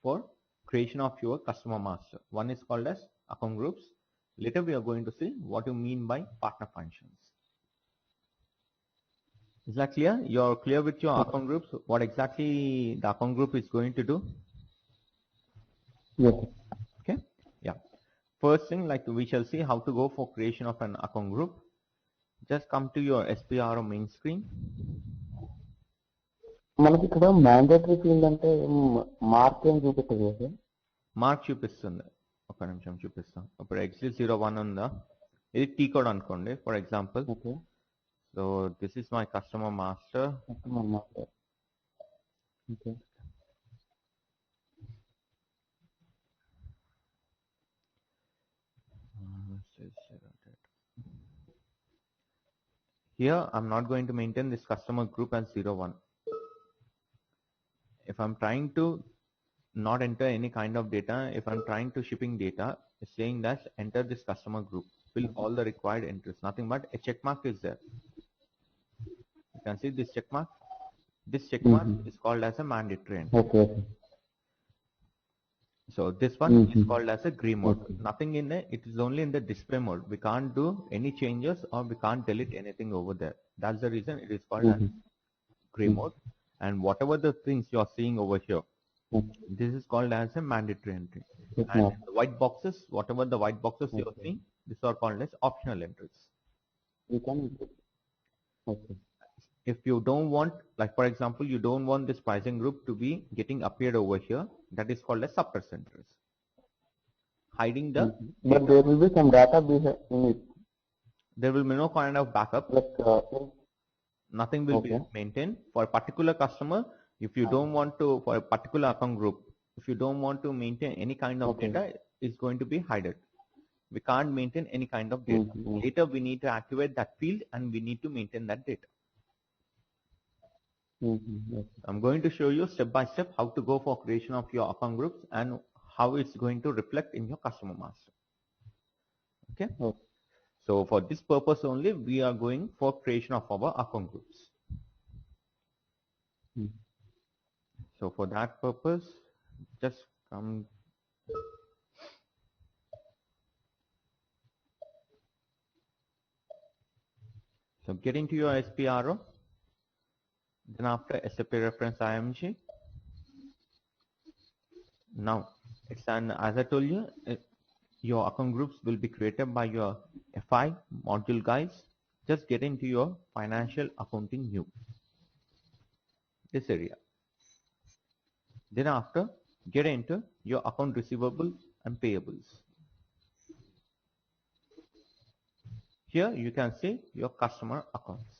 for creation of your customer master. One is called as account groups. Later we are going to see what you mean by partner functions. Is that clear? You're clear with your account groups? What exactly the account group is going to do? Yes. Okay. Yeah. First thing, like we shall see how to go for creation of an account group. Just come to your SPRO main screen. మనకి ఇక్కడ mandatory field అంటే mark ఏం చూపెట్టదు sir. Mark చూపిస్తుంది. ఒక నిమిషం చూపిస్తాం. ఇప్పుడు XG01 ఉందా, ఇది టీ కోడ్ అనుకోండి for example. Okay. So this is my customer master. Customer master. Okay. Here I'm not going to maintain this customer group as 01. If I'm trying to not enter any kind of data, if I'm trying to shipping data, it's saying that enter this customer group, fill all the required entries. Nothing but a check mark is there. You can see this check mark. This check mark is called as a mandatory entry. Okay. So this one is called as a green mode. Nothing in it. It is only in the display mode. We can't do any changes or we can't delete anything over there. That's the reason it is called as gray mode. And whatever the things you are seeing over here, this is called as a mandatory entry. And the white boxes, whatever the white boxes you are seeing, these are called as optional entries. You can. Okay. If you don't want, like for example, you don't want this pricing group to be getting appeared over here, that is called as suppress entries. Hiding the But there will be some data in it. There will be no kind of backup. Like nothing will be maintained for a particular customer. If you don't want to, for a particular account group, if you don't want to maintain any kind of data, it's going to be hidden. We can't maintain any kind of data. Later we need to activate that field and we need to maintain that data. I'm going to show you step by step how to go for creation of your account groups and how it's going to reflect in your customer master. Okay. So for this purpose only, we are going for creation of our account groups. So for that purpose, just come. So get into your SPRO. Then after SAP reference IMG. Now it's an, as I told you, your account groups will be created by your FI module guys. Just get into your financial accounting new, this area. Then after, get into your account receivables and payables. Here you can see your customer accounts.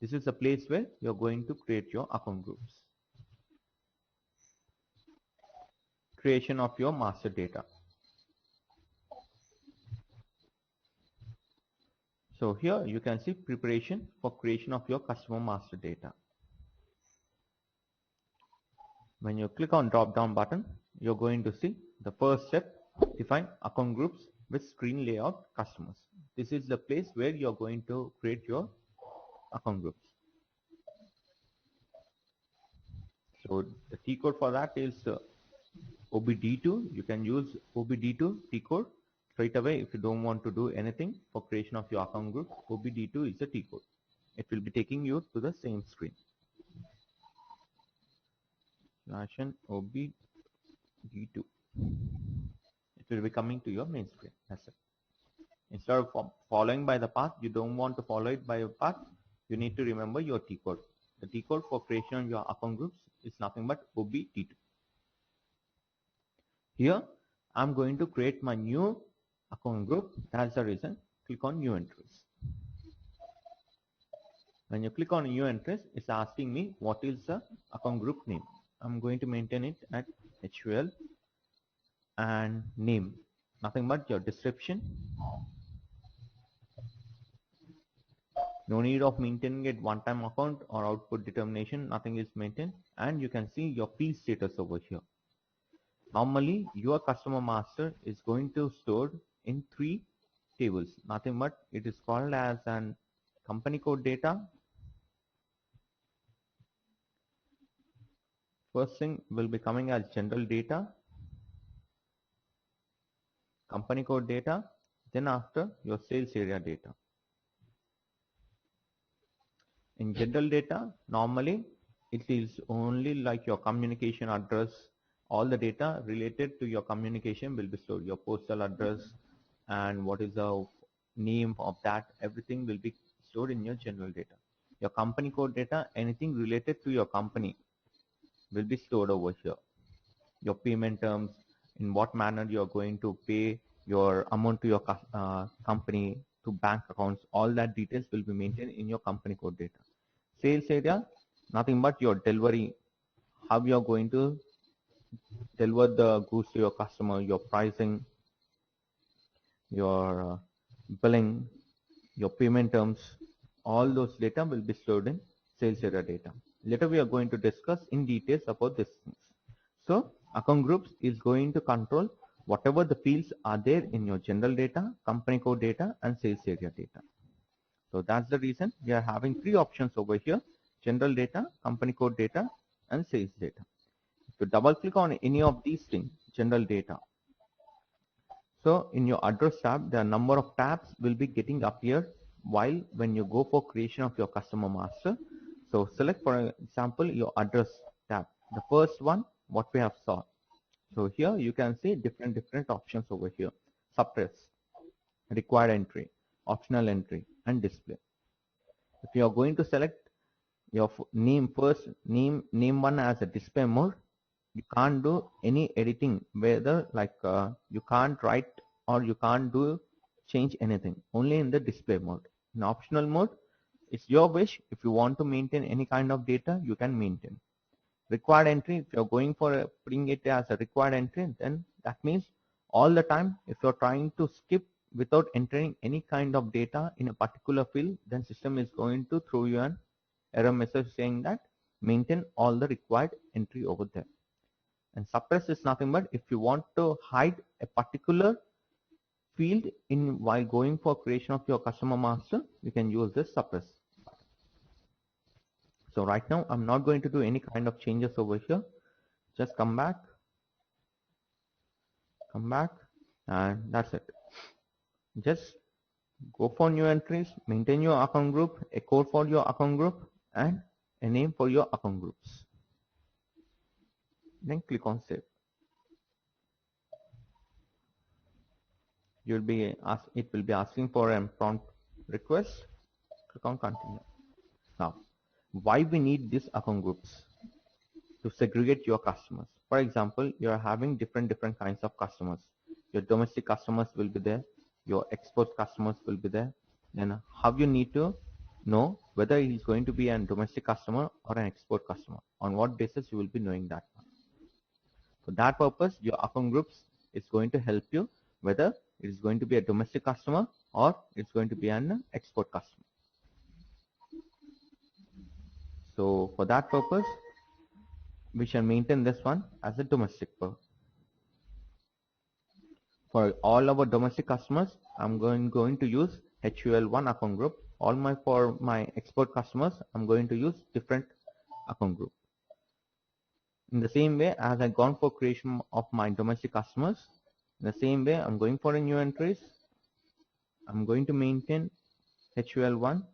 This is the place where you're going to create your account groups. Creation of your master data. So here you can see preparation for creation of your customer master data. When you click on drop down button, you're going to see the first step, define account groups with screen layout customers. This is the place where you're going to create your account groups. So the T code for that is OBD2. You can use OBD2 T code straight away if you don't want to do anything for creation of your account group. OBD2 is the T code. It will be taking you to the same screen. OBD2. It will be coming to your main screen. That's it. Instead of following by the path, you don't want to follow it by a path, you need to remember your T code. The T code for creation of your account groups is nothing but OBD2. Here, I'm going to create my new account group. That's the reason. Click on new entries. When you click on new entries, it's asking me what is the account group name. I'm going to maintain it at HUL and name. Nothing but your description. No need of maintaining it one-time account or output determination. Nothing is maintained. And you can see your field status over here. Normally, your customer master is going to store in 3 tables. Nothing but it is called as an company code data, First thing will be coming as general data, company code data, then after your sales area data. In general data, normally it is only like your communication address, all the data related to your communication will be stored, your postal address and what is the name of that, everything will be stored in your general data. Your company code data, anything related to your company will be stored over here. Your payment terms, in what manner you are going to pay your amount to your company, to bank accounts, all that details will be maintained in your company code data. Sales area, nothing but your delivery, how you are going to deliver the goods to your customer, your pricing, your billing, your payment terms, all those data will be stored in sales area data. Later we are going to discuss in details about these things. So account groups is going to control whatever the fields are there in your general data, company code data and sales area data. So that's the reason we are having three options over here: general data, company code data and sales data. If you double click on any of these things, general data, so in your address tab, the number of tabs will be getting appear while when you go for creation of your customer master. So select for example your address tab, the first one what we have saw. So here you can see different options over here: suppress, required entry, optional entry and display. If you are going to select your name first, name one as a display mode, you can't do any editing, whether like you can't write or you can't do change anything, only in the display mode. In optional mode, it's your wish. If you want to maintain any kind of data, you can maintain. Required entry, if you're going for putting it as a required entry, then that means all the time if you're trying to skip without entering any kind of data in a particular field, then system is going to throw you an error message saying that maintain all the required entry over there. And suppress is nothing but if you want to hide a particular field in while going for creation of your customer master, you can use this suppress. So right now I'm not going to do any kind of changes over here. Just come back, and that's it. Just go for new entries, maintain your account group, a code for your account group and a name for your account groups. Then click on save. It will be asking for a prompt request. Click on continue. Now, why we need these account groups? To segregate your customers. For example, you are having different kinds of customers. Your domestic customers will be there, your export customers will be there. Then how you need to know whether he is going to be a domestic customer or an export customer. On what basis you will be knowing that one. For that purpose, your account groups is going to help you whether it is going to be a domestic customer or it's going to be an export customer. So for that purpose, we shall maintain this one as a domestic per. For all our domestic customers, I'm going to use HUL1 account group. For my export customers, I'm going to use different account group. In the same way as I've gone for creation of my domestic customers, in the same way I'm going for a new entries. I'm going to maintain HUL1,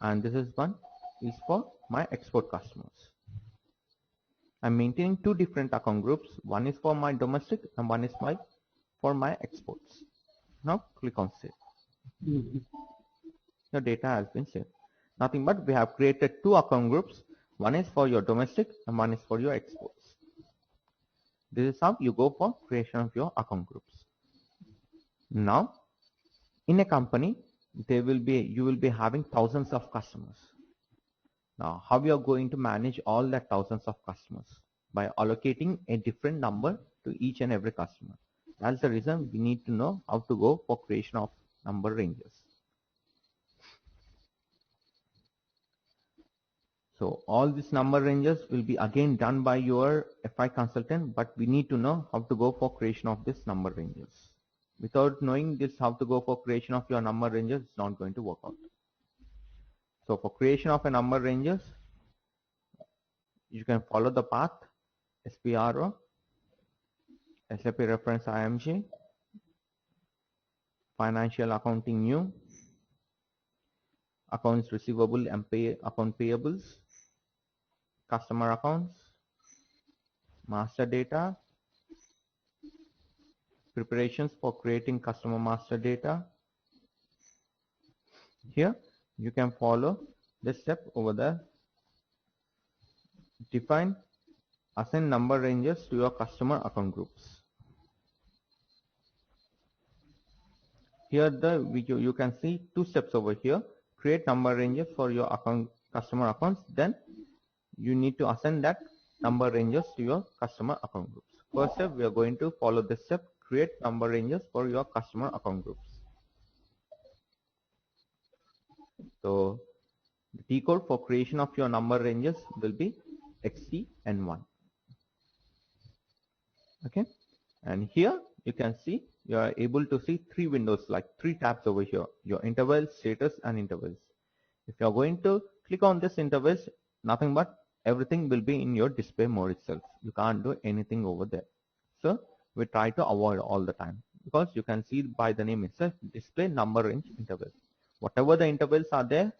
and this is one is for my export customers. I'm maintaining two different account groups. One is for my domestic and one is for my exports. Now click on save. Your data has been saved. Nothing but we have created two account groups. One is for your domestic and one is for your exports. This is how you go for creation of your account groups. Now, in a company, you will be having thousands of customers. Now, how you are going to manage all that thousands of customers? By allocating a different number to each and every customer. That's the reason we need to know how to go for creation of number ranges. So all these number ranges will be again done by your FI consultant, but we need to know how to go for creation of this number ranges. Without knowing this, how to go for creation of your number ranges, it's not going to work out. So for creation of a number ranges, You can follow the path SPRO, SAP reference IMG, financial accounting new, accounts receivable and account payables, customer accounts, master data, preparations for creating customer master data. Here you can follow this step over there. Define, assign number ranges to your customer account groups. Here you can see two steps over here. Create number ranges for your customer accounts. Then you need to assign that number ranges to your customer account groups. First step, we are going to follow this step. Create number ranges for your customer account groups. So the T code for creation of your number ranges will be XTN1. Okay, and here you can see you are able to see three windows, like three tabs over here, your intervals, status and intervals. If you are going to click on this intervals, nothing but everything will be in your display mode itself. You can't do anything over there. So we try to avoid all the time, because you can see by the name itself, display number range interval. Whatever the intervals are there,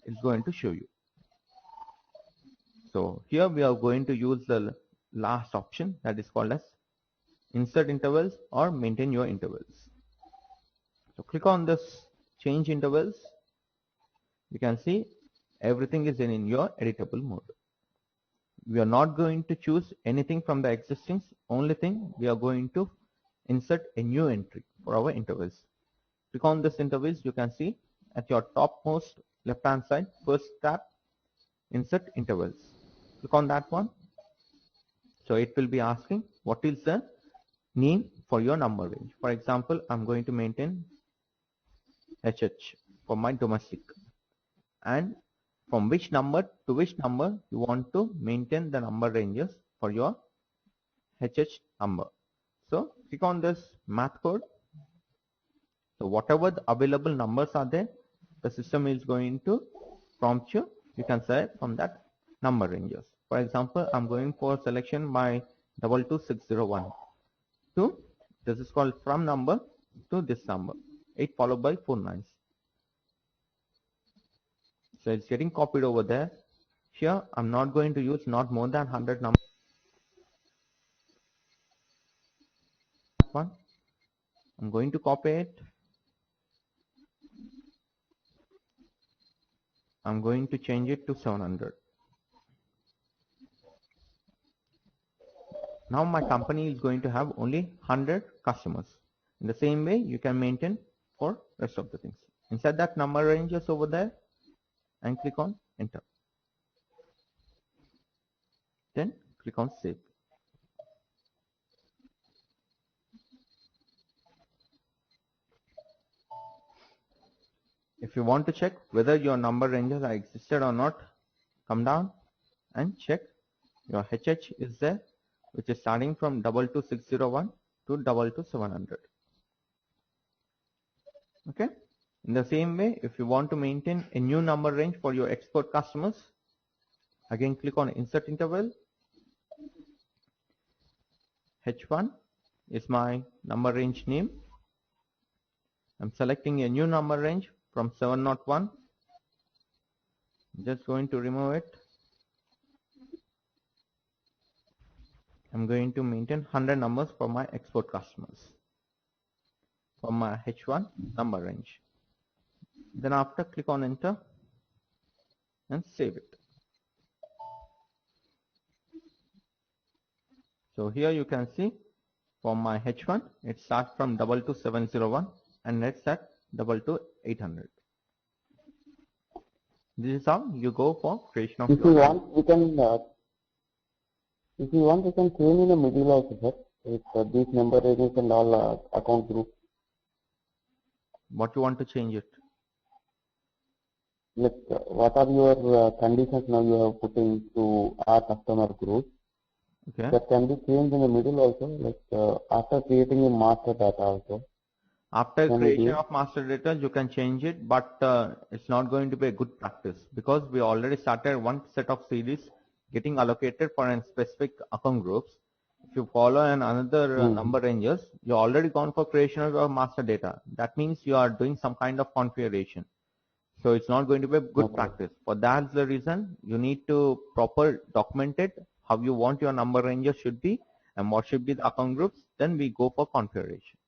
it's going to show you. So here we are going to use the last option, that is called as insert intervals or maintain your intervals. So click on this change intervals. You can see everything is in your editable mode. We are not going to choose anything from the existing. Only thing, we are going to insert a new entry for our intervals. Click on this intervals. You can see at your topmost left hand side, first tab, insert intervals. Click on that one. So it will be asking what is the name for your number range. For example, I'm going to maintain HH for my domestic, and from which number to which number you want to maintain the number ranges for your HH number. So click on this math code. So whatever the available numbers are there, the system is going to prompt you. You can select from that number ranges. For example, I'm going for selection by 22601 to, this is called from number to this number, 8 followed by 4 nines. So it's getting copied over there. Here I'm not going to use not more than 100 numbers. One, I'm going to copy it. I'm going to change it to 700. Now my company is going to have only 100 customers. In the same way, you can maintain for rest of the things. Inside that number ranges over there and click on enter. Then click on save. If you want to check whether your number ranges are existed or not, come down and check your HH is there, which is starting from 22601 to 22700. Okay. In the same way, if you want to maintain a new number range for your export customers, again click on insert interval. H1 is my number range name. I'm selecting a new number range from 701. I'm just going to remove it. I'm going to maintain 100 numbers for my export customers from my H1 number range. Then after, click on enter and save it. So here you can see for my H1, it starts from 22701 and it's at 22800. This is how you go for creation of. If you want, you can. If you want, you can change in the middle also, sir. With these number ranges and all account group. What you want to change it? Like, what are your conditions now you have put into our customer group? Okay. That can be changed in the middle also, like after creating a master data also. After creation of master data, you can change it, but it's not going to be a good practice because we already started one set of series getting allocated for a specific account groups. If you follow another number ranges, you're already gone for creation of your master data. That means you are doing some kind of configuration. So it's not going to be a good practice. For that's the reason you need to proper document it, how you want your number ranges should be and what should be the account groups. Then we go for configuration.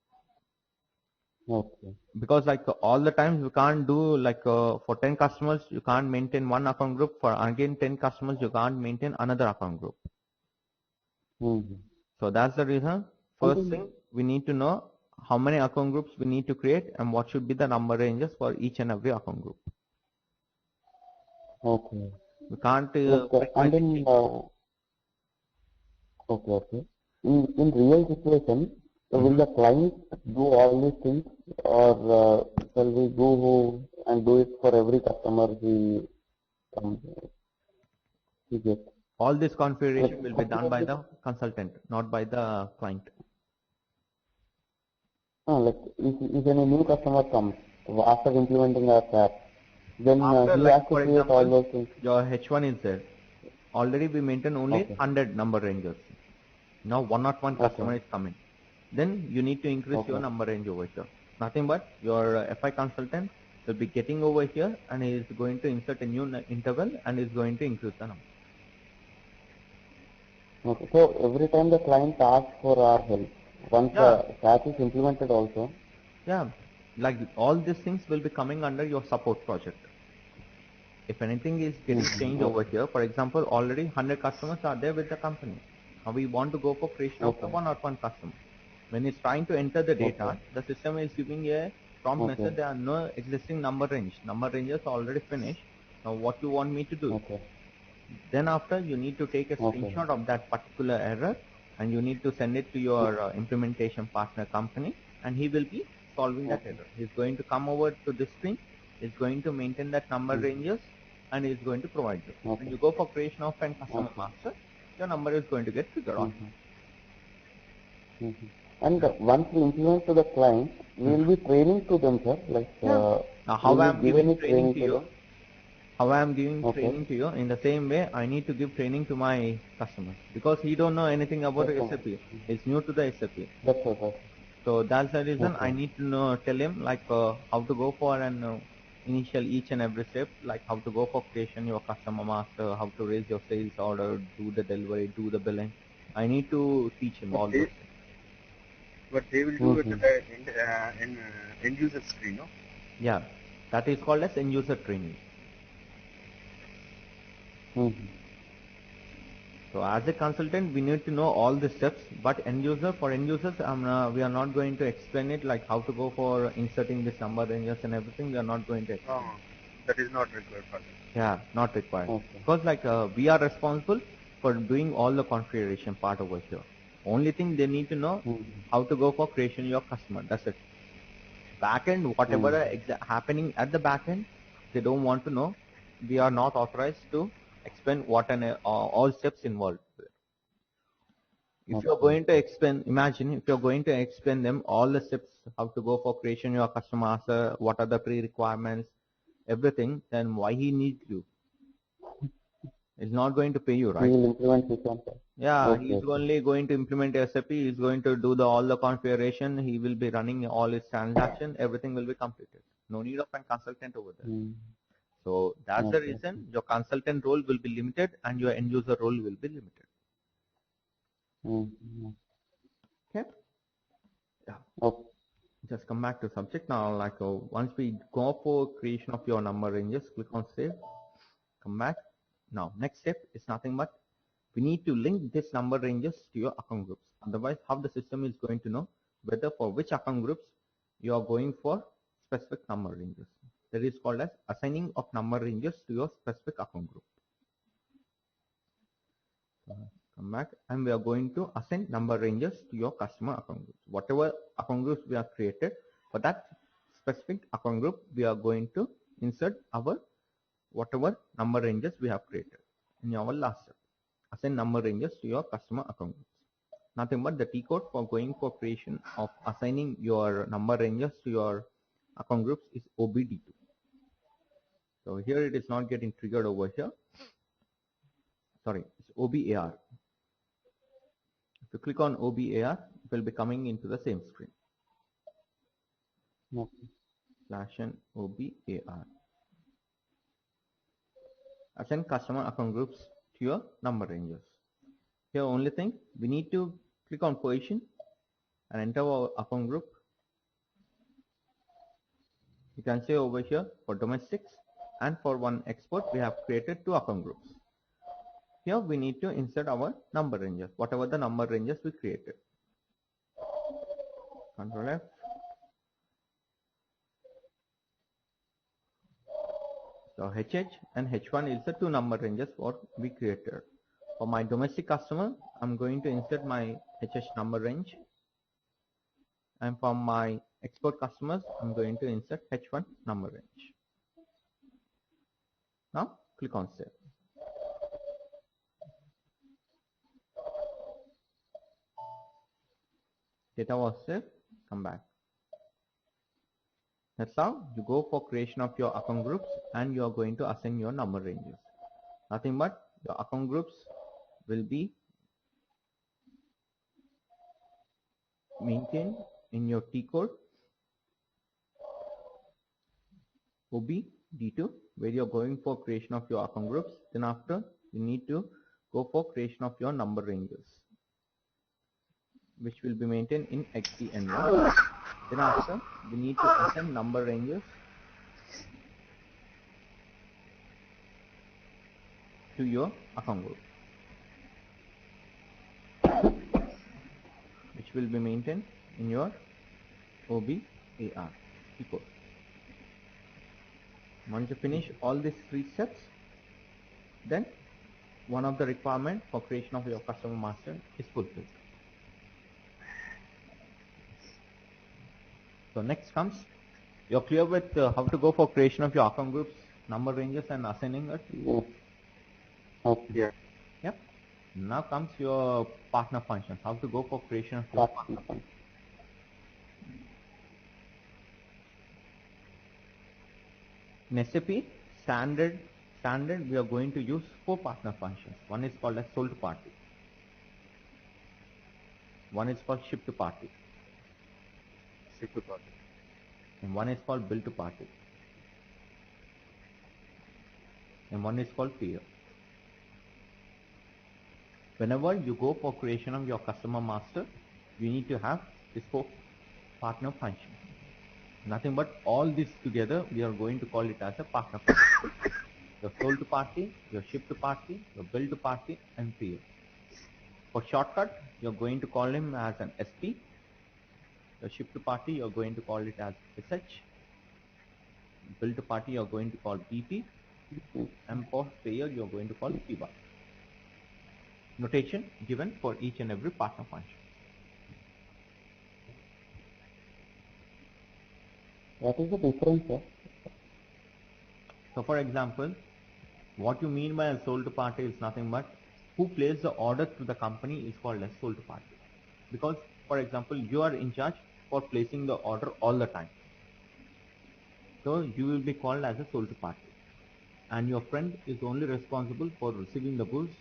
Okay. Because like all the times we can't do like for 10 customers, you can't maintain one account group. For again 10 customers, you can't maintain another account group. So that's the reason. First thing, we need to know how many account groups we need to create and what should be the number ranges for each and every account group. Okay. We can't. And then, okay. In real situation, will the client do all these things, or shall we go and do it for every customer he gets? All this configuration will be done by the consultant, not by the client. Like if any new customer comes after implementing our SAP, then After, he like, has to for create example, all those things. your H1 is there. Already we maintain only 100 number ranges. Now 101 customer is coming. Then you need to increase your number range over here. Nothing but your FI consultant will be getting over here and he is going to insert a new interval and is going to increase the number. Okay. So every time the client asks for our help, once the SAP is implemented also. Yeah, like all these things will be coming under your support project. If anything is getting changed over here, for example, already 100 customers are there with the company. Now we want to go for creation of the 101 customer. When it's trying to enter the data, the system is giving a prompt message. There are no existing number range. Number ranges are already finished. Now what you want me to do? Then after you need to take a screenshot of that particular error and you need to send it to your implementation partner company and he will be solving that error. He's going to come over to this screen, he's going to maintain that number ranges and is going to provide you. When you go for creation of an customer master, your number is going to get figured out. And once we implement to the client, we will be training to them, sir. Like now how I am giving training to you, training to you, in the same way I need to give training to my customers because he don't know anything about SAP. He's new to the SAP. That's right. So that's the reason I need to know, tell him like how to go for an initial each and every step, like how to go for creation your customer master, how to raise your sales order, do the delivery, do the billing. I need to teach him all those things. But they will do it in end user screen, no? Yeah, that is called as end user training. So as a consultant, we need to know all the steps, but for end users, we are not going to explain it like how to go for inserting this number ranges and everything. We are not going to explain. That is not required for them. Yeah, not required. Because like we are responsible for doing all the configuration part over here. Only thing they need to know how to go for creation your customer. That's it. Backend, whatever happening at the backend, they don't want to know. We are not authorized to explain what all steps involved. If you're going to explain, imagine if you're going to explain them all the steps, how to go for creation your customer master, what are the pre-requirements, everything, then why he needs you? He's not going to pay you, right? He will implement his own. Yeah, he's only going to implement SAP. He's going to do all the configuration. He will be running all his transactions. Everything will be completed. No need of a consultant over there. So that's the reason your consultant role will be limited and your end user role will be limited. Okay. Yeah. Just come back to subject now. Like once we go for creation of your number ranges, click on save. Come back. Now next step is nothing but we need to link this number ranges to your account groups. Otherwise, how the system is going to know whether for which account groups you are going for specific number ranges. That is called as assigning of number ranges to your specific account group. Come back and we are going to assign number ranges to your customer account groups. Whatever account groups we have created, for that specific account group, we are going to insert our whatever number ranges we have created in our last step. Assign number ranges to your customer account groups. Nothing but the T code for going for creation of assigning your number ranges to your account groups is OBD2. So here it is not getting triggered over here. Sorry, OBAR. If you click on OBAR, it will be coming into the same screen. Okay. /n OBAR. Assign customer account groups to your number ranges. Here only thing, we need to click on position and enter our account group. You can say over here for domestics and for one export we have created 2 account groups. Here we need to insert our number ranges, whatever the number ranges we created. Control F. So HH and H1 is the 2 number ranges what we created. For my domestic customer, I'm going to insert my HH number range. And for my export customers, I'm going to insert H1 number range. Now click on save. Data was saved, come back. That's how you go for creation of your account groups and you are going to assign your number ranges. Nothing but your account groups will be maintained in your T code OBD2 where you're going for creation of your account groups. Then after you need to go for creation of your number ranges, which will be maintained in XDN1. Then after we need to assign number ranges to your account group, which will be maintained in your OBAR code. Once you finish all these 3 steps, then one of the requirement for creation of your customer master is fulfilled. So next comes, you're clear with how to go for creation of your account groups, number ranges and assigning it? Yes. Okay. Yeah. Yep. Now comes your partner functions, how to go for creation of your partner functions. In SAP standard we are going to use 4 partner functions. One is called as sold to party. One is called ship to party. Ship to party. And one is called bill to party. And one is called payer. Whenever you go for creation of your customer master, you need to have these 4 partner functions. Nothing but all this together, we are going to call it as a partner function. Your sold to party, your ship to party, your bill to party and payer. For shortcut, you're going to call him as an SP. Your ship to party, you're going to call it as SH. Bill to party, you're going to call BP. And for payer, you're going to call PY. Notation given for each and every partner function. What is the difference, sir? So for example, what you mean by a sold to party is nothing but who placed the order to the company is called as sold to party. Because for example, you are in charge for placing the order all the time. So you will be called as a sold to party. And your friend is only responsible for receiving the goods,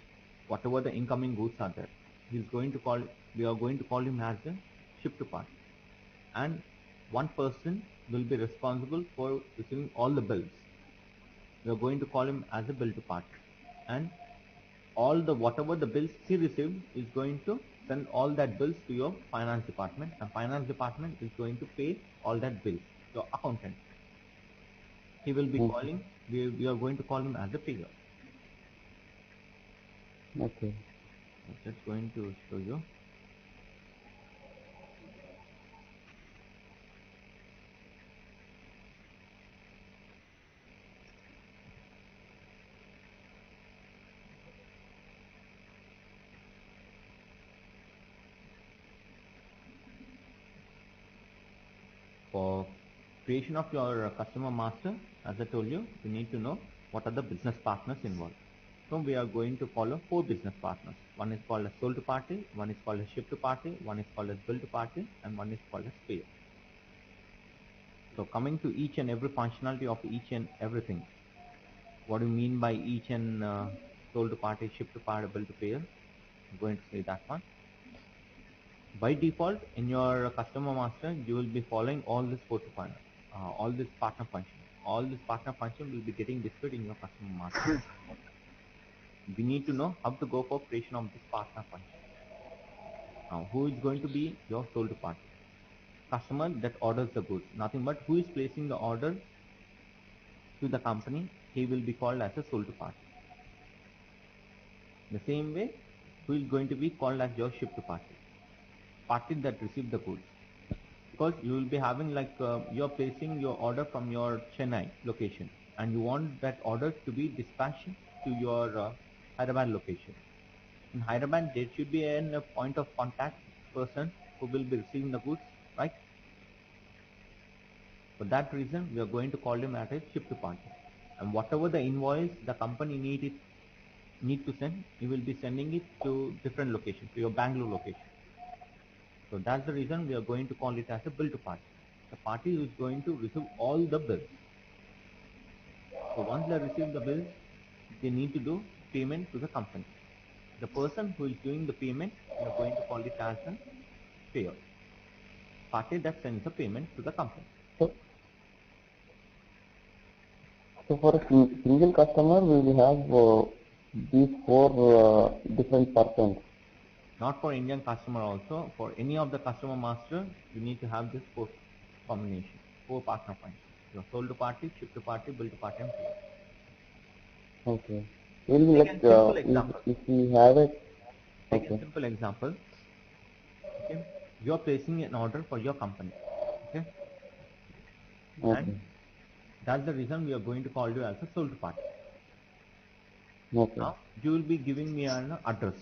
whatever the incoming goods are there. We are going to call him as a ship to party. And one person will be responsible for receiving all the bills. We are going to call him as a bill to party. And whatever the bills he received is going to send all that bills to your finance department, and finance department is going to pay all that bills, your accountant. He will be calling, we are going to call him as a payer. Okay. I'm just going to show you. For creation of your customer master, as I told you, you need to know what are the business partners involved. So we are going to follow 4 business partners. One is called as sold to party, one is called as ship to party, one is called as bill to party, and one is called as payer. So coming to each and every functionality of each and everything. What do you mean by each and sold to party, shipped to party, bill to payer. I'm going to say that one. By default, in your customer master, you will be following all this all this partner function. All this partner function will be getting displayed in your customer master. We need to know how to go for creation of this partner function. Now, who is going to be your sold to party? Customer that orders the goods. Nothing but who is placing the order to the company, he will be called as a sold to party. The same way, who is going to be called as your ship to party? Party that received the goods. Because you will be having you're placing your order from your Chennai location and you want that order to be dispatched to your Hyderabad location. In Hyderabad, there should be a point of contact person who will be receiving the goods, right? For that reason, we are going to call him as a ship to party. And whatever the invoice the company need to send, you will be sending it to different locations, to your Bangalore location. So that's the reason we are going to call it as a bill to party. The party is going to receive all the bills. So once they receive the bills, they need to do payment to the company. The person who is doing the payment, we are going to call it as a payer. Party that sends the payment to the company. So for a single customer, we will have these four different persons. Not for Indian customer also. For any of the customer master, you need to have this four combination, four partner functions. Your sold to party, ship to party, bill to party, and payer. Okay. Really, if we have it. Take a simple example. Okay. You are placing an order for your company. Okay. And that's the reason we are going to call you as a sold to party. Okay. Now you will be giving me an address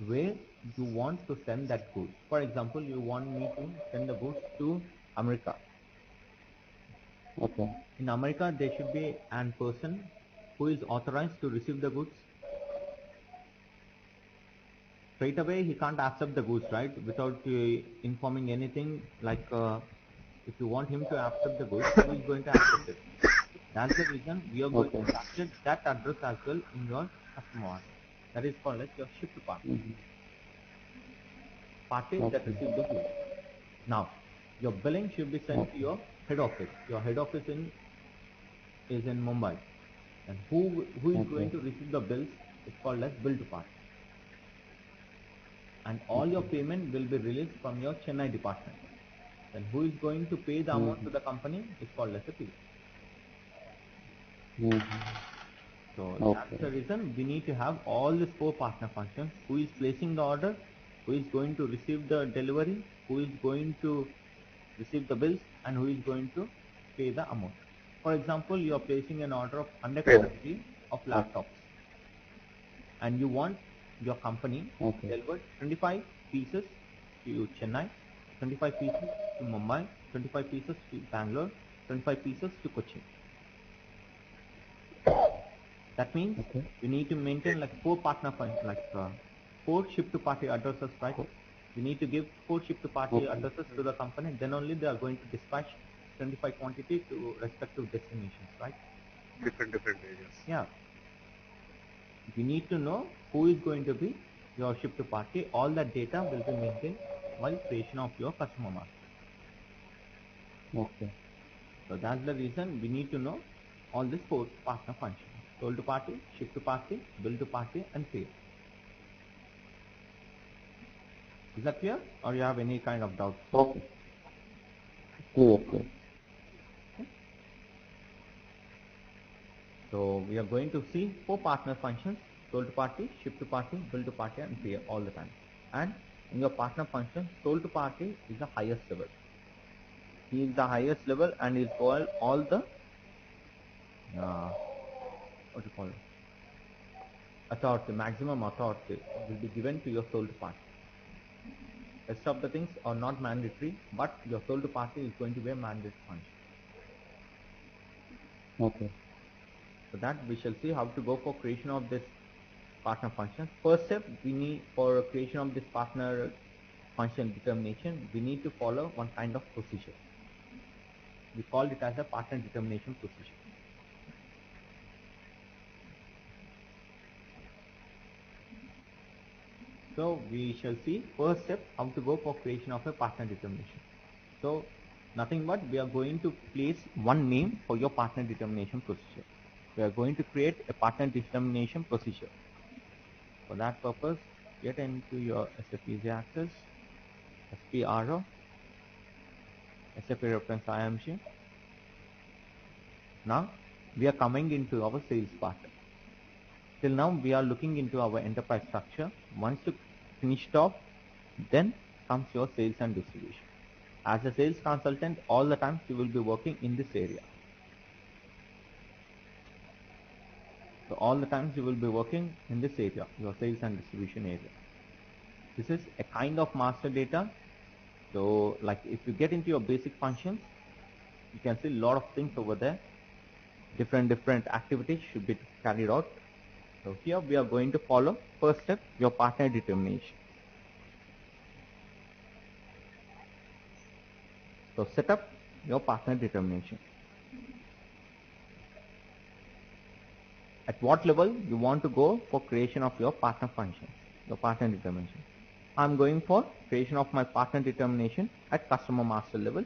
where you want to send that goods. For example, you want me to send the goods to America. Okay. In America, there should be an person who is authorized to receive the goods. Straight away, he can't accept the goods, right? Without informing anything. If you want him to accept the goods, he is going to accept it. That's the reason we are going to capture that address as well in your customer order. That is called as your ship to party. Party that receives the goods. Now, your billing should be sent to your head office. Your head office is in Mumbai. And who is going to receive the bills is called as bill to party. And all your payment will be released from your Chennai department. Then who is going to pay the amount to the company is called as a payer. So that's the reason we need to have all these four partner functions. Who is placing the order, who is going to receive the delivery, who is going to receive the bills, and who is going to pay the amount. For example, you are placing an order of 100 quantity of laptops and you want your company delivered 25 pieces to Chennai, 25 pieces to Mumbai, 25 pieces to Bangalore, 25 pieces to Kochi. That means we need to maintain four partner functions, four ship to party addresses, right? We need to give four ship to party addresses to the company, then only they are going to dispatch 25 quantity to respective destinations, right? Different areas. Yeah. We need to know who is going to be your ship to party. All that data will be maintained while creation of your customer master. Okay. So that's the reason we need to know all these four partner functions. Sold to party, ship to party, bill to party, and pay. Is that clear? Or you have any kind of doubt? Okay. Clear. Okay. So we are going to see four partner functions: sold to party, ship to party, bill to party, and pay all the time. And in your partner function, sold to party is the highest level. He is the highest level and is called all the what do you call it? Authority, maximum authority will be given to your sold party. Rest of the things are not mandatory, but your sold party is going to be a mandatory function. Okay. So that we shall see how to go for creation of this partner function. First step, we need for creation of this partner function determination, we need to follow one kind of procedure. We call it as a partner determination procedure. So we shall see first step how to go for creation of a partner determination. So nothing but we are going to place one name for your partner determination procedure. We are going to create a partner determination procedure. For that purpose, get into your SAP Easy Access, SPRO, SAP reference IMG. Now we are coming into our sales part. Till now we are looking into our enterprise structure. Once you finished off, then comes your sales and distribution. As a sales consultant, all the time you will be working in this area. So all the times you will be working in this area, your sales and distribution area. This is a kind of master data. So like if you get into your basic functions, you can see a lot of things over there. Different activities should be carried out. So here we are going to follow first step, your partner determination. So set up your partner determination. At what level you want to go for creation of your partner functions, your partner determination. I'm going for creation of my partner determination at customer master level.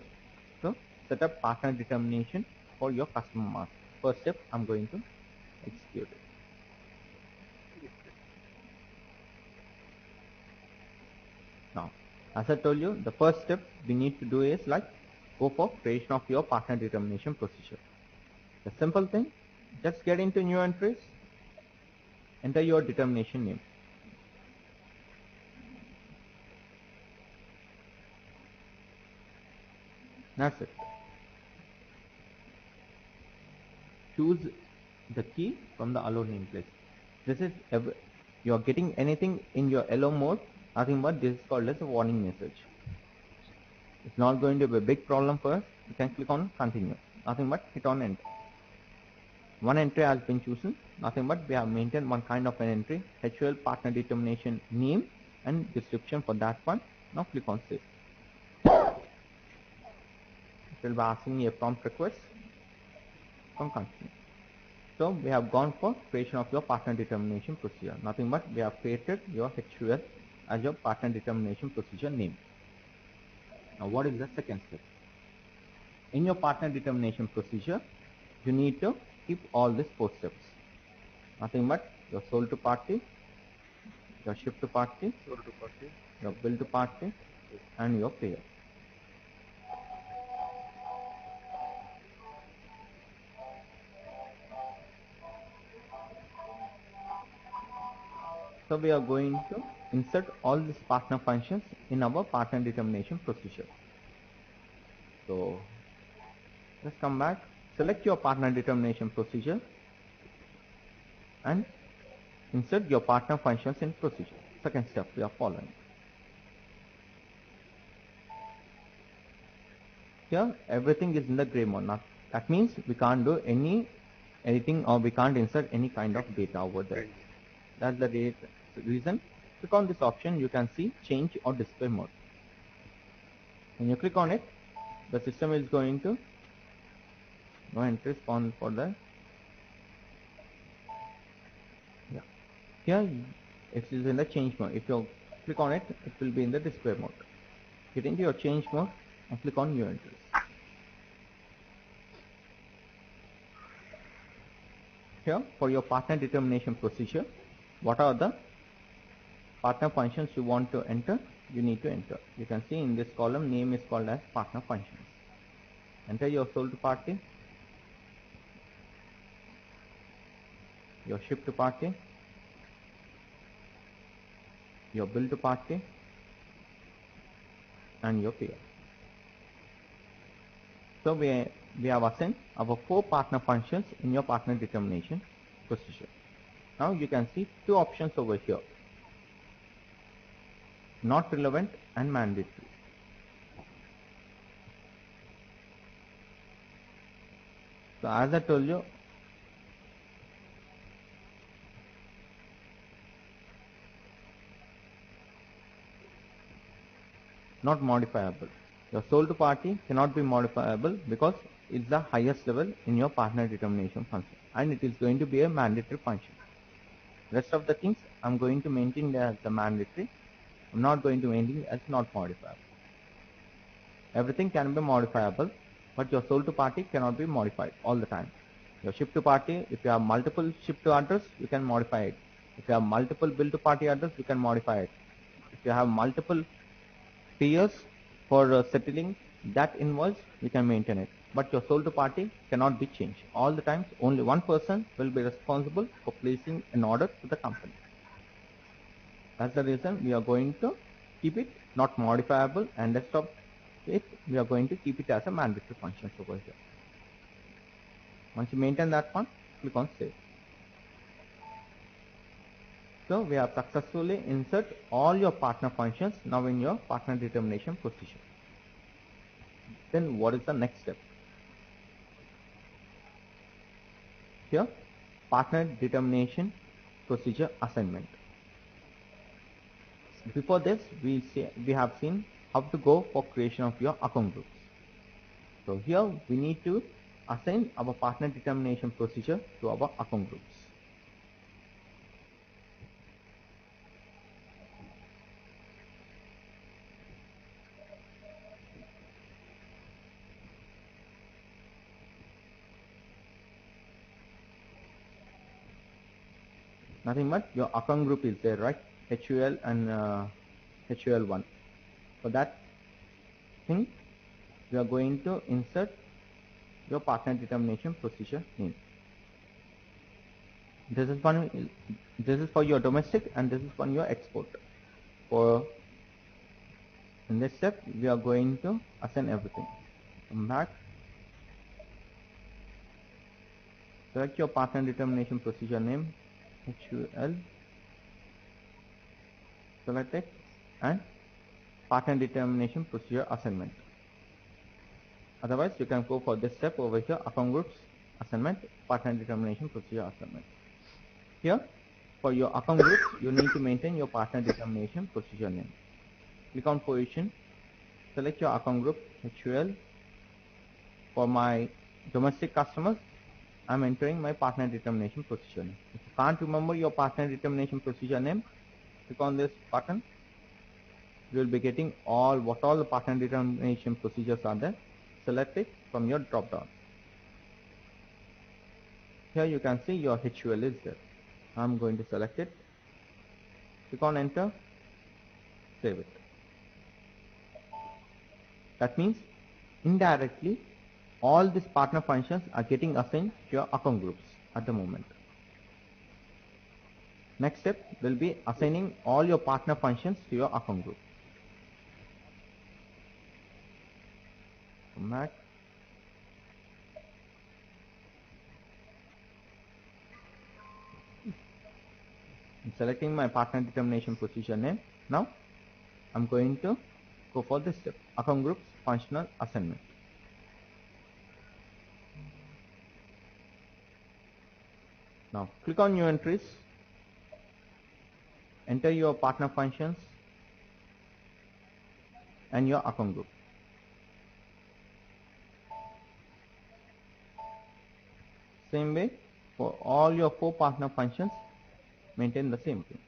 So set up partner determination for your customer master. First step, I'm going to execute it. Now, as I told you, the first step we need to do is like go for creation of your partner determination procedure. The simple thing, just get into new entries, enter your determination name. That's it. Choose the key from the allow nameplate. This is you are getting anything in your allow mode, nothing but this is called as a warning message. It's not going to be a big problem for us. You can click on continue. Nothing but hit on enter. One entry has been chosen. Nothing but we have maintained one kind of an entry, HUL partner determination name and description for that one. Now click on save. It will be asking me a prompt request. Continue. So we have gone for creation of your partner determination procedure. Nothing but we have created your HUL as your partner determination procedure name. Now what is the second step? In your partner determination procedure, you need to keep all these 4 steps. Nothing but your sold to party, your ship to party, your bill to party, and your payer. So we are going to insert all these partner functions in our partner determination procedure. So let's come back, select your partner determination procedure and insert your partner functions in procedure. Second step we are following. Here everything is in the gray mode. Now, that means we can't do anything or we can't insert any kind of data over there. That's the reason. Click on this option, you can see change or display mode. When you click on it, the system is going to no entry spawn for the here it is in the change mode. If you click on it, it will be in the display mode. Get into your change mode and click on new entries. Here for your partner determination procedure, what are the partner functions you want to enter? You need to enter. You can see in this column name is called as partner functions. Enter your sold party, your ship to party, your bill to party, and your payer. So we have assigned our 4 partner functions in your partner determination procedure. Now you can see 2 options over here, not relevant and mandatory. So as I told you, not modifiable. Your sold party cannot be modifiable because it's the highest level in your partner determination function and it is going to be a mandatory function. Rest of the things I'm going to maintain as the mandatory I'm not going to maintain as not modifiable. Everything can be modifiable, but your sold to party cannot be modified all the time. Your ship to party, if you have multiple ship to address, you can modify it. If you have multiple bill to party address, you can modify it. If you have multiple tiers for settling that invoice, you can maintain it. But your sold to party cannot be changed. All the times, only one person will be responsible for placing an order to the company. That's the reason we are going to keep it not modifiable, and rest of it we are going to keep it as a mandatory function over here. Once you maintain that one, click on save. So we have successfully insert all your partner functions now in your partner determination procedure. Then what is the next step? Here, partner determination procedure assignment. Before this, we have seen how to go for creation of your account groups. So here we need to assign our partner determination procedure to our account groups. Nothing but your account group is there, right? HUL and HUL1. For that thing, we are going to insert your partner determination procedure name. This is for your domestic, and this is for your export. For in this step, we are going to assign everything. Come back. Select your partner determination procedure name, HUL. Select it, and partner determination procedure assignment. Otherwise, you can go for this step over here, account groups assignment, partner determination procedure assignment. Here, for your account groups, you need to maintain your partner determination procedure name. Click on position, select your account group, HUL. For my domestic customers, I'm entering my partner determination procedure name. If you can't remember your partner determination procedure name, click on this button. You will be getting what all the partner determination procedures are there. Select it from your drop down. Here you can see your HUL is there. I'm going to select it. Click on enter. Save it. That means indirectly all these partner functions are getting assigned to your account groups at the moment. Next step will be assigning all your partner functions to your account group. Come back. I'm selecting my partner determination procedure name. Now I'm going to go for this step, account groups functional assignment. Now click on new entries, enter your partner functions and your account group. Same way for all your 4 partner functions, maintain the same thing.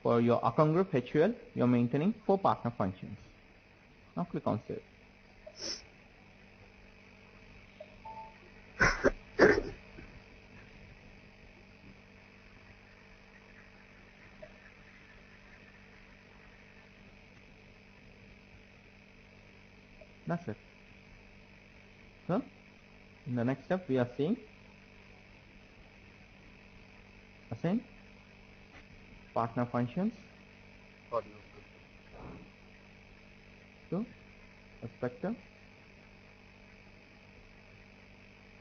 For your account group HUL, you're maintaining 4 partner functions. Now click on save. That's it. So in the next step we are seeing assign partner functions to respective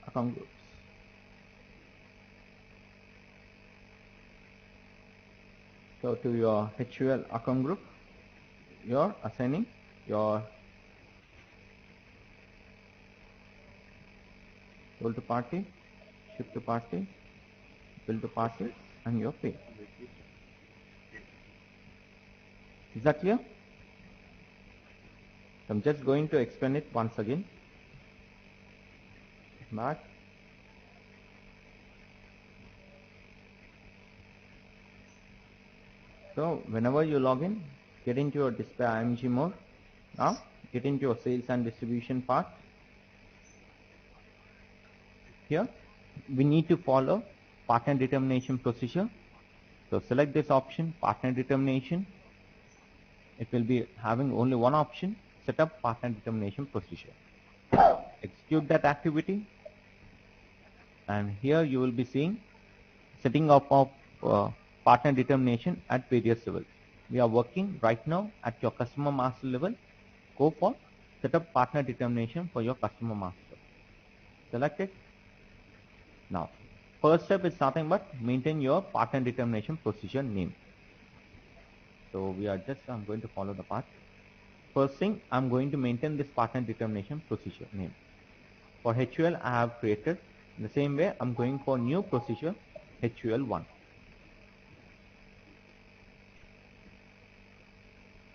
account groups. So to your HUL account group, you're assigning your sold to party, ship to party, bill to party, and your pay. Is that clear? So I'm just going to explain it once again. back. So whenever you log in, get into your display IMG mode. Now get into your sales and distribution part. Here we need to follow partner determination procedure. So select this option, partner determination. It will be having only one option, set up partner determination procedure. Execute that activity, and here you will be seeing setting up of partner determination at various levels. We are working right now at your customer master level. Go for set up partner determination for your customer master. Select it. Now first step is nothing but maintain your partner determination procedure name. So we are just, I'm going to follow the path. First thing, I'm going to maintain this partner determination procedure name. For HUL I have created. In the same way, I'm going for new procedure HUL1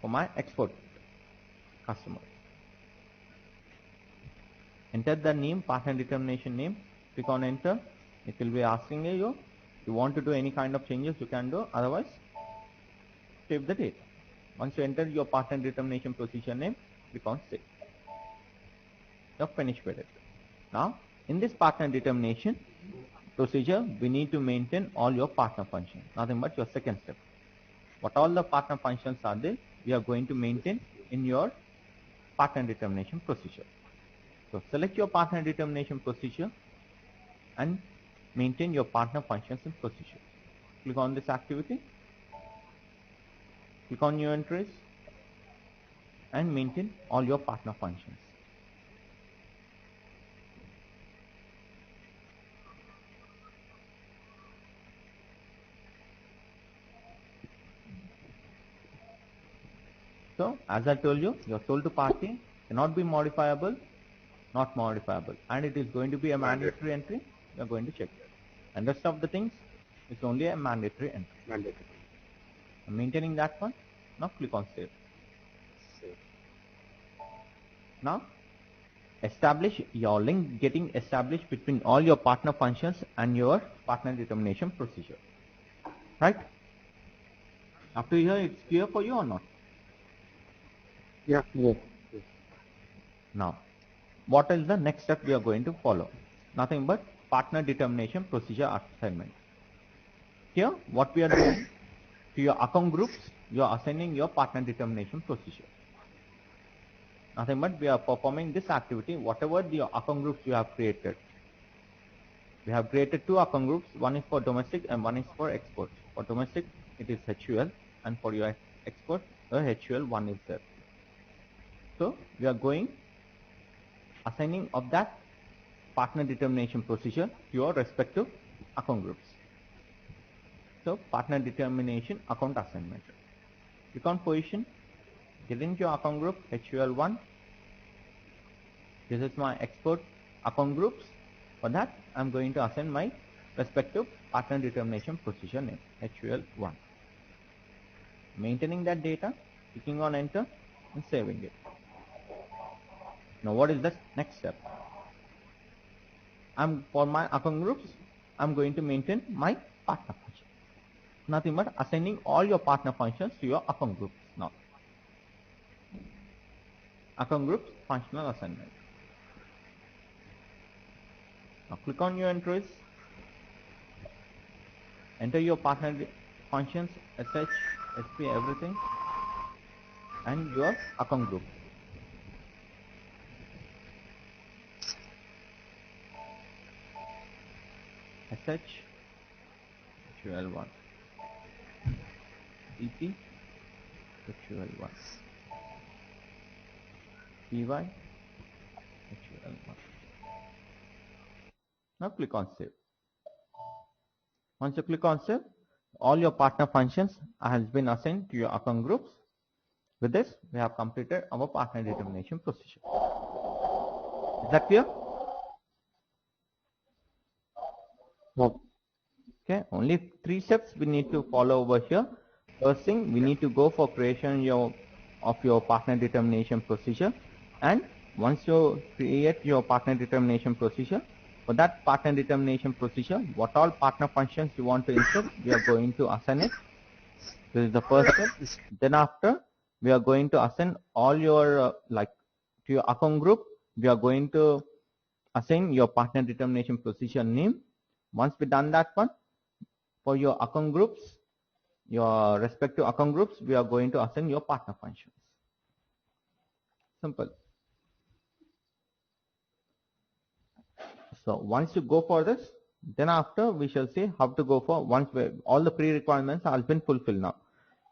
for my export customer. Enter the name, partner determination name, click on enter. It will be asking you, if you want to do any kind of changes, you can do, otherwise save the data. Once you enter your partner determination procedure name, click on save. You're finished with it. Now in this partner determination procedure, we need to maintain all your partner functions, nothing but your second step. What all the partner functions are there, we are going to maintain in your partner determination procedure. So select your partner determination procedure and maintain your partner functions and procedure. Click on this activity, click on new entries and maintain all your partner functions. So as I told you, your sold to party cannot be modifiable, not modifiable, and it is going to be a mandatory entry. You are going to check it. And rest of the things is only a mandatory entry. Mandatory. I'm maintaining that one. Now click on save. Save. Now establish your link getting established between all your partner functions and your partner determination procedure. Right? Up to here, it's clear for you or not? Yeah. Yes. Now, what is the next step we are going to follow? Nothing but partner determination procedure assignment. Here, what we are doing, to your account groups, you are assigning your partner determination procedure. Nothing but we are performing this activity, whatever the account groups you have created. We have created two account groups, one is for domestic and one is for export. For domestic, it is HUL, and for your export, the HUL1 is there. So we are going assigning of that partner determination procedure to your respective account groups. So partner determination account assignment. Click on position, get into your account group HUL1. This is my export account groups. For that, I'm going to assign my respective partner determination procedure name HUL1. Maintaining that data, clicking on enter and saving it. Now what is the next step? For my account groups, I'm going to maintain my partner function. Nothing but assigning all your partner functions to your account groups now. Account groups functional assignment. Now click on your entries, enter your partner functions, SH, SP, everything, and your account group. SH, HUL1, EP, HUL1, PY, HUL1. Now click on save. Once you click on save, all your partner functions has been assigned to your account groups. With this, we have completed our partner determination procedure. Is that clear? No. Okay, only 3 steps we need to follow over here. First thing, we need to go for creation of your partner determination procedure, and once you create your partner determination procedure, for that partner determination procedure, what all partner functions you want to insert, we are going to assign it. This is the first step. Then after, we are going to assign all your, to your account group, we are going to assign your partner determination procedure name. Once we done that one, for your account groups, your respective account groups, we are going to assign your partner functions. Simple. So once you go for this, then after we shall see how to go for, once all the pre-requirements have been fulfilled now.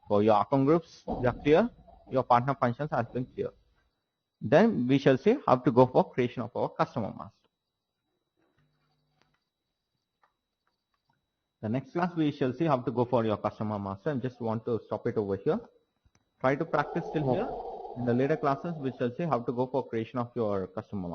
For your account groups, they are clear, your partner functions has been clear. Then we shall see how to go for creation of our customer master. The next class we shall see how to go for your customer master. I just want to stop it over here. Try to practice till here. In the later classes we shall see how to go for creation of your customer master.